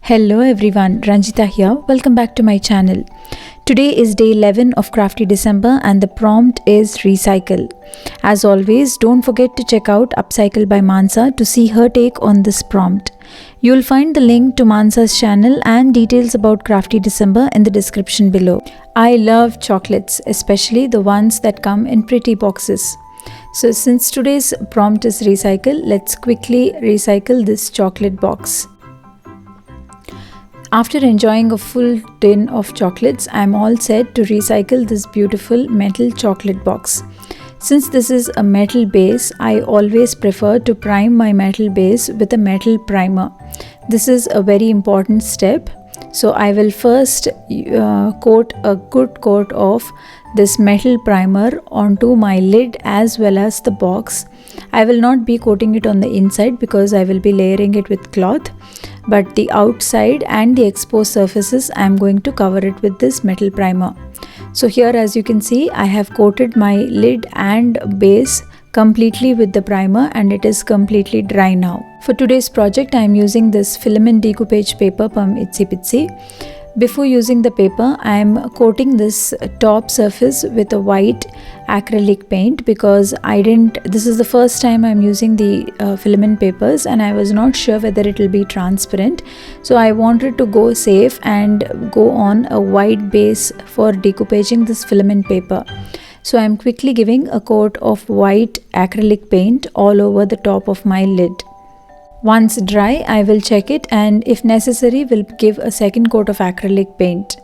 Hello everyone, Ranjitha here. Welcome back to my channel. Today is day 11 of Crafty December and the prompt is recycle. As always, don't forget to check out Upcycle by Manasa to see her take on this prompt. You'll find the link to Manasa's channel and details about Crafty December in the description below. I love chocolates, especially the ones that come in pretty boxes. So since today's prompt is recycle, let's quickly recycle this chocolate box. After enjoying a full tin of chocolates, I'm all set to recycle this beautiful metal chocolate box. Since this is a metal base, I always prefer to prime my metal base with a metal primer. This is a very important step. So I will first coat a good coat of this metal primer onto my lid as well as the box. I will not be coating it on the inside because I will be layering it with cloth. But the outside and the exposed surfaces I am going to cover it with this metal primer. So here, as you can see, I have coated my lid and base completely with the primer and it is completely dry now. For today's project I am using this filament decoupage paper from Itsy Bitsy. Before using the paper, I am coating this top surface with a white acrylic paint because this is the first time I am using the filament papers and I was not sure whether it will be transparent. So I wanted to go safe and go on a white base for decoupaging this filament paper. So I am quickly giving a coat of white acrylic paint all over the top of my lid. Once dry, I will check it and if necessary will give a second coat of acrylic paint.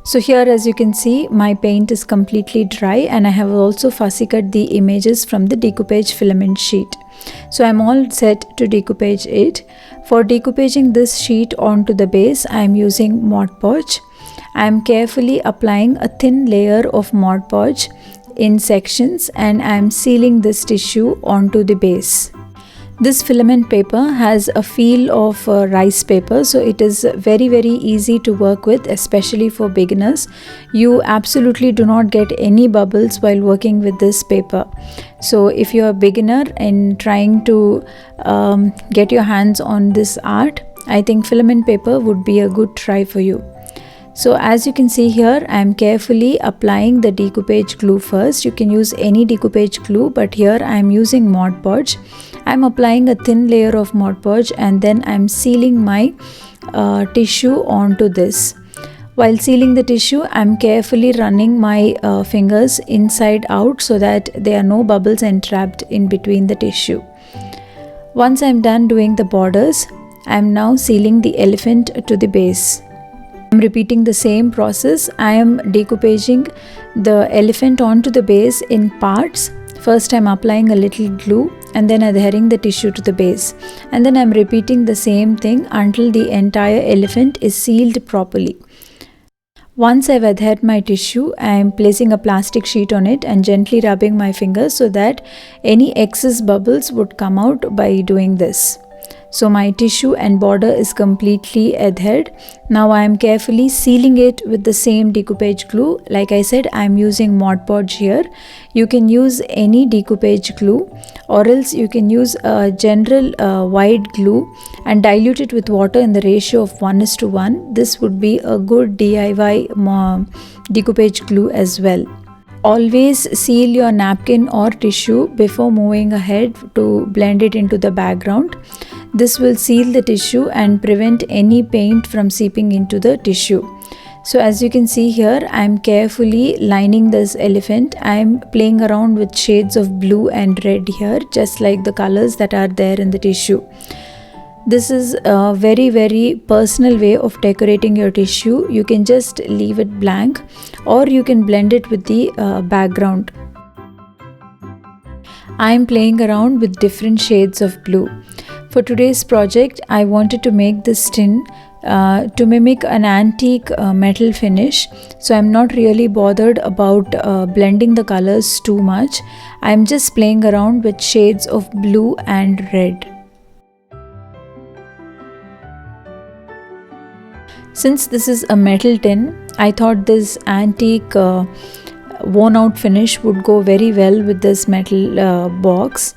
So here, as you can see, my paint is completely dry and I have also fussy cut the images from the decoupage filament sheet. So I'm all set to decoupage it. For decoupaging this sheet onto the base, I am using Mod Podge. I am carefully applying a thin layer of Mod Podge in sections and I am sealing this tissue onto the base. This filament paper has a feel of rice paper, so it is very easy to work with, especially for beginners. You absolutely do not get any bubbles while working with this paper. So if you are a beginner and trying to get your hands on this art, I think filament paper would be a good try for you. So as you can see here, I am carefully applying the decoupage glue first. You can use any decoupage glue, but here I am using Mod Podge. I am applying a thin layer of Mod Podge and then I am sealing my tissue onto this. While sealing the tissue, I am carefully running my fingers inside out so that there are no bubbles entrapped in between the tissue. Once I am done doing the borders, I am now sealing the elephant to the base. I am repeating the same process. I am decoupaging the elephant onto the base in parts. First I am applying a little glue and then adhering the tissue to the base. And then I am repeating the same thing until the entire elephant is sealed properly. Once I have adhered my tissue, I am placing a plastic sheet on it and gently rubbing my fingers so that any excess bubbles would come out by doing this. So my tissue and border is completely adhered. Now I am carefully sealing it with the same decoupage glue. Like I said, I am using Mod Podge here. You can use any decoupage glue or else you can use a general white glue and dilute it with water in the ratio of 1:1. This would be a good DIY decoupage glue as well. Always seal your napkin or tissue before moving ahead to blend it into the background. This will seal the tissue and prevent any paint from seeping into the tissue. So as you can see here, I am carefully lining this elephant. I am playing around with shades of blue and red here, just like the colors that are there in the tissue. This is a very personal way of decorating your tissue. You can just leave it blank or you can blend it with the background. I am playing around with different shades of blue. For today's project, I wanted to make this tin to mimic an antique metal finish. So I'm not really bothered about blending the colors too much. I'm just playing around with shades of blue and red. Since this is a metal tin, I thought this antique worn out finish would go very well with this metal box.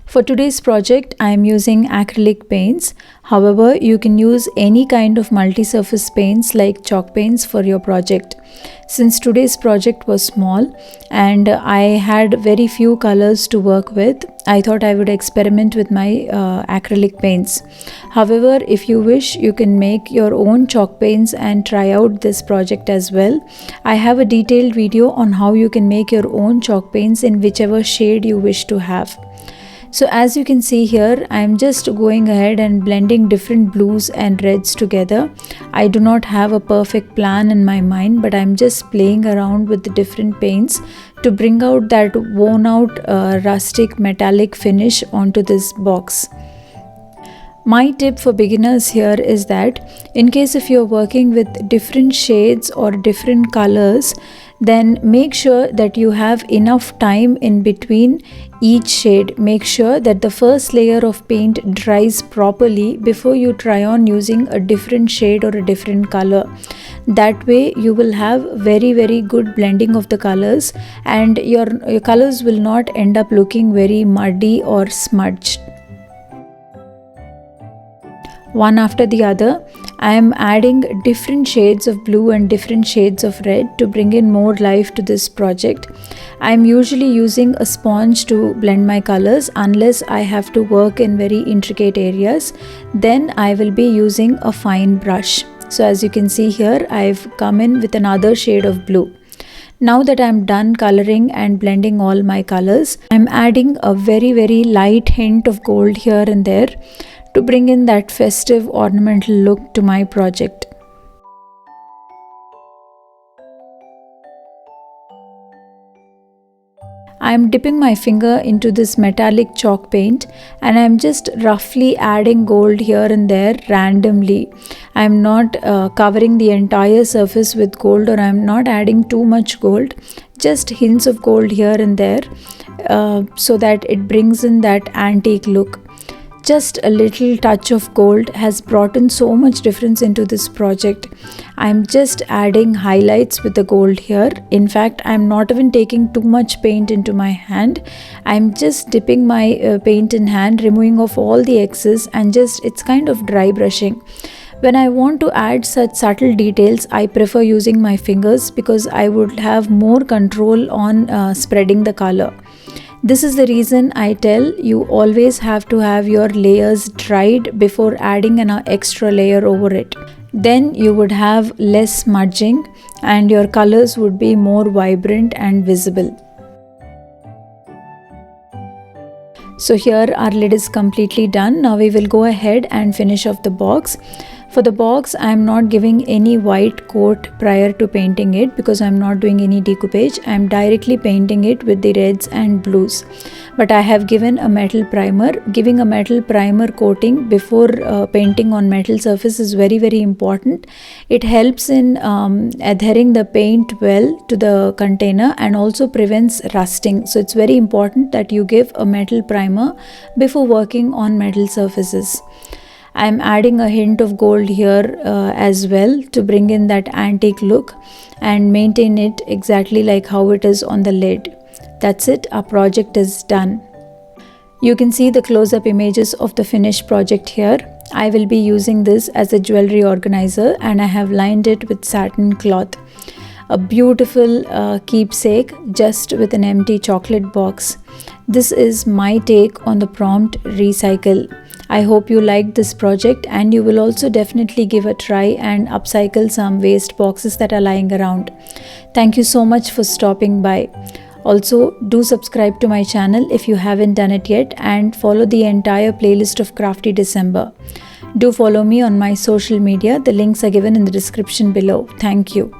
For today's project, I am using acrylic paints. However, you can use any kind of multi-surface paints like chalk paints for your project. Since today's project was small and I had very few colors to work with, I thought I would experiment with my acrylic paints. However, if you wish, you can make your own chalk paints and try out this project as well. I have a detailed video on how you can make your own chalk paints in whichever shade you wish to have. So as you can see here, I am just going ahead and blending different blues and reds together. I do not have a perfect plan in my mind, but I am just playing around with the different paints to bring out that worn out rustic metallic finish onto this box. My tip for beginners here is that in case if you're working with different shades or different colors, then make sure that you have enough time in between each shade. Make sure that the first layer of paint dries properly before you try on using a different shade or a different color. That way you will have very good blending of the colors and your colors will not end up looking very muddy or smudged. One after the other, I am adding different shades of blue and different shades of red to bring in more life to this project. I am usually using a sponge to blend my colors unless I have to work in very intricate areas. Then I will be using a fine brush. So as you can see here, I've come in with another shade of blue. Now that I'm done coloring and blending all my colors, I'm adding a very light hint of gold here and there to bring in that festive ornamental look to my project. I am dipping my finger into this metallic chalk paint and I am just roughly adding gold here and there randomly. I am not covering the entire surface with gold, or I am not adding too much gold, just hints of gold here and there so that it brings in that antique look. Just a little touch of gold has brought in so much difference into this project. I'm just adding highlights with the gold here. In fact, I'm not even taking too much paint into my hand. I'm just dipping my paint in hand, removing off all the excess, and it's kind of dry brushing. When I want to add such subtle details, I prefer using my fingers because I would have more control on spreading the color. This is the reason I tell you always have to have your layers dried before adding an extra layer over it. Then you would have less smudging and your colors would be more vibrant and visible. So here our lid is completely done. Now we will go ahead and finish off the box. For the box, I am not giving any white coat prior to painting it because I am not doing any decoupage. I am directly painting it with the reds and blues. But I have given a metal primer. Giving a metal primer coating before painting on metal surface is very important. It helps in adhering the paint well to the container and also prevents rusting. So it's very important that you give a metal primer before working on metal surfaces. I am adding a hint of gold here as well to bring in that antique look and maintain it exactly like how it is on the lid. That's it, our project is done. You can see the close-up images of the finished project here. I will be using this as a jewelry organizer and I have lined it with satin cloth. A beautiful keepsake just with an empty chocolate box. This is my take on the prompt recycle. I hope you liked this project and you will also definitely give a try and upcycle some waste boxes that are lying around. Thank you so much for stopping by. Also, do subscribe to my channel if you haven't done it yet and follow the entire playlist of Crafty December. Do follow me on my social media. The links are given in the description below. Thank you.